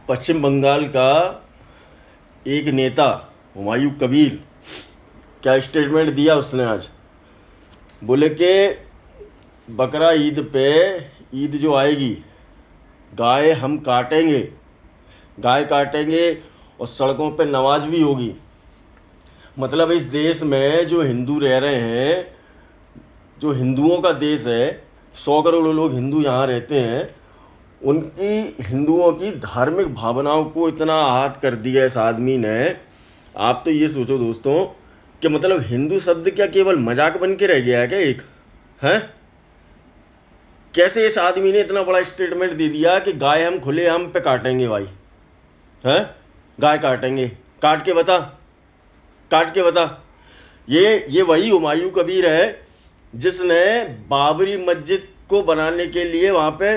पश्चिम बंगाल का एक नेता हुमायूं कबीर क्या स्टेटमेंट दिया उसने आज। बोले कि बकरा ईद पे, ईद जो आएगी, गाय हम काटेंगे, गाय काटेंगे और सड़कों पे नमाज भी होगी। मतलब इस देश में जो हिंदू रह रहे हैं, जो हिंदुओं का देश है, 100 करोड़ लोग हिंदू यहाँ रहते हैं, उनकी हिंदुओं की धार्मिक भावनाओं को इतना आहत कर दिया इस आदमी ने। आप तो ये सोचो दोस्तों कि मतलब हिंदू शब्द क्या केवल मजाक बन के रह गया है क्या एक? हैं? कैसे इस आदमी ने इतना बड़ा स्टेटमेंट दे दिया कि गाय हम खुले आम पे काटेंगे भाई? हैं? गाय काटेंगे? काट के बता, काट के बता। ये वही हुमायूं कबीर है जिसने बाबरी मस्जिद को बनाने के लिए वहाँ पे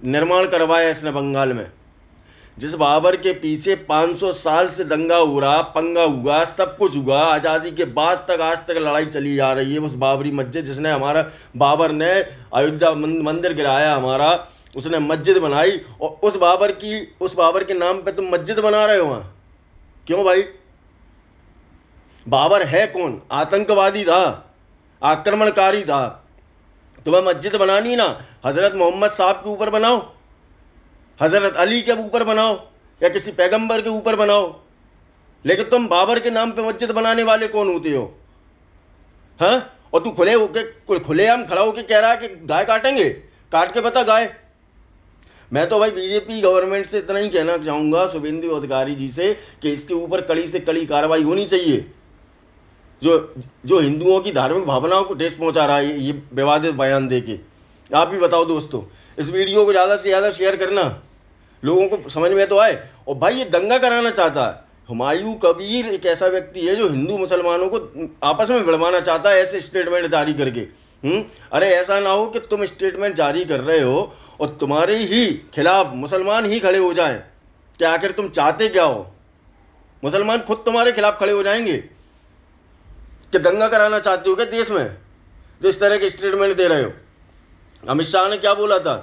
निर्माण करवाया इसने बंगाल में। जिस बाबर के पीछे 500 साल से दंगा हो रहा, पंगा हुआ, सब कुछ हुआ, आज़ादी के बाद तक आज तक लड़ाई चली जा रही है, उस बाबरी मस्जिद जिसने हमारा बाबर ने अयोध्या मंदिर गिराया हमारा, उसने मस्जिद बनाई, और उस बाबर के नाम पे तुम मस्जिद बना रहे हो वहाँ? क्यों भाई? बाबर है कौन? आतंकवादी था, आक्रमणकारी था। तुम्हें मस्जिद बनानी ना, हज़रत मोहम्मद साहब के ऊपर बनाओ, हज़रत अली के ऊपर बनाओ, या किसी पैगंबर के ऊपर बनाओ, लेकिन तुम बाबर के नाम पे मस्जिद बनाने वाले कौन होते हो? हाँ? और तू खुलेआम खड़ा होके कह रहा है कि गाय काटेंगे? काट के बता गाय। मैं तो भाई बीजेपी गवर्नमेंट से इतना ही कहना चाहूँगा, शुभेंदु अधिकारी जी से, कि इसके ऊपर कड़ी से कड़ी कार्रवाई होनी चाहिए। जो हिंदुओं की धार्मिक भावनाओं को ठेस पहुंचा रहा है ये विवादित बयान दे के। आप भी बताओ दोस्तों, इस वीडियो को ज़्यादा से ज़्यादा शेयर करना, लोगों को समझ में तो आए। और भाई ये दंगा कराना चाहता है। हुमायूं कबीर एक ऐसा व्यक्ति है जो हिंदू मुसलमानों को आपस में भिड़वाना चाहता है ऐसे स्टेटमेंट जारी करके। अरे ऐसा ना हो कि तुम स्टेटमेंट जारी कर रहे हो और तुम्हारे ही खिलाफ मुसलमान ही खड़े हो जाएं। क्या आखिर तुम चाहते क्या हो? मुसलमान खुद तुम्हारे खिलाफ खड़े हो जाएंगे कि दंगा कराना चाहते हो क्या देश में, जो इस तरह के स्टेटमेंट दे रहे हो? अमित शाह ने क्या बोला था?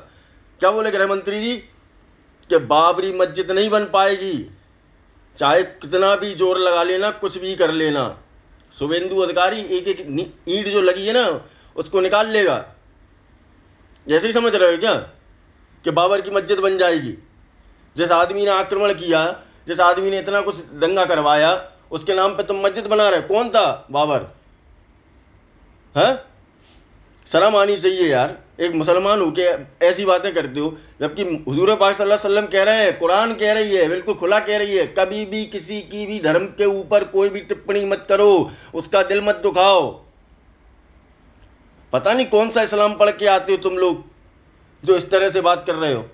क्या बोले गृह मंत्री जी? कि बाबरी मस्जिद नहीं बन पाएगी, चाहे कितना भी जोर लगा लेना, कुछ भी कर लेना। शुभेंदु अधिकारी एक एक ईंट जो लगी है ना उसको निकाल लेगा। जैसे ही समझ रहे हो क्या कि बाबर की मस्जिद बन जाएगी? जिस आदमी ने आक्रमण किया, जिस आदमी ने इतना कुछ दंगा करवाया, उसके नाम पे तुम मस्जिद बना रहे? कौन था बाबर? हैं? शर्म आनी चाहिए यार, एक मुसलमान होके ऐसी बातें करते हो, जबकि हुजूर पाक सल्लल्लाहु अलैहि वसल्लम कह रहे हैं, कुरान कह रही है, बिल्कुल खुला कह रही है, कभी भी किसी की भी धर्म के ऊपर कोई भी टिप्पणी मत करो, उसका दिल मत दुखाओ। पता नहीं कौन सा इस्लाम पढ़ के आते हो तुम लोग जो इस तरह से बात कर रहे हो।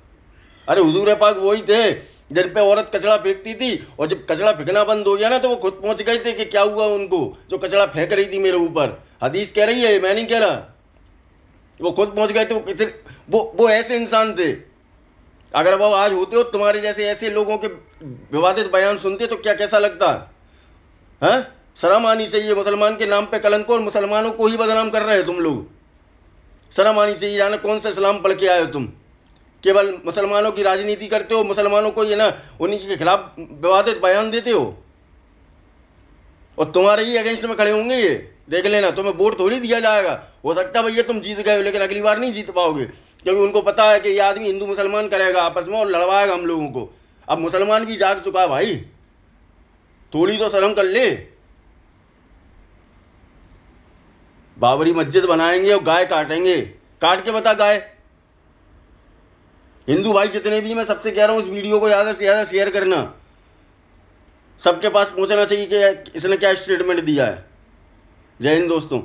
अरे हुजूर पाक वही थे जिन पे औरत कचड़ा फेंकती थी, और जब कचड़ा फेंकना बंद हो गया ना तो वो खुद पहुंच गए थे कि क्या हुआ उनको, जो कचड़ा फेंक रही थी मेरे ऊपर। हदीस कह रही है, मैं नहीं कह रहा। वो खुद पहुंच गए थे। वो ऐसे इंसान थे। अगर वो आज होते हो तुम्हारे जैसे ऐसे लोगों के विवादित बयान सुनते तो क्या कैसा लगता है? शर्म आनी चाहिए। मुसलमान के नाम पे कलंक, और मुसलमानों को ही बदनाम कर रहे हो तुम लोग। शर्म आनी चाहिए। जाने कौन सा इस्लाम पढ़ के आए हो तुम? केवल मुसलमानों की राजनीति करते हो, मुसलमानों को ये ना उन्हीं के खिलाफ विवादित बयान देते हो, और तुम्हारे ही अगेंस्ट में खड़े होंगे ये। देख लेना, तुम्हें वोट थोड़ी दिया जाएगा। हो सकता है भैया तुम जीत गए हो, लेकिन अगली बार नहीं जीत पाओगे, क्योंकि उनको पता है कि ये आदमी हिंदू मुसलमान करेगा आपस में और लड़वाएगा हम लोगों को। अब मुसलमान भी जाग चुका है भाई, थोड़ी तो शर्म कर ले। बाबरी मस्जिद बनाएंगे और गाय काटेंगे? काट के बता गाय। हिंदू भाई जितने भी, मैं सबसे कह रहा हूँ, इस वीडियो को ज़्यादा से ज़्यादा शेयर करना, सबके पास पहुँचना चाहिए कि इसने क्या स्टेटमेंट दिया है। जय हिंद दोस्तों।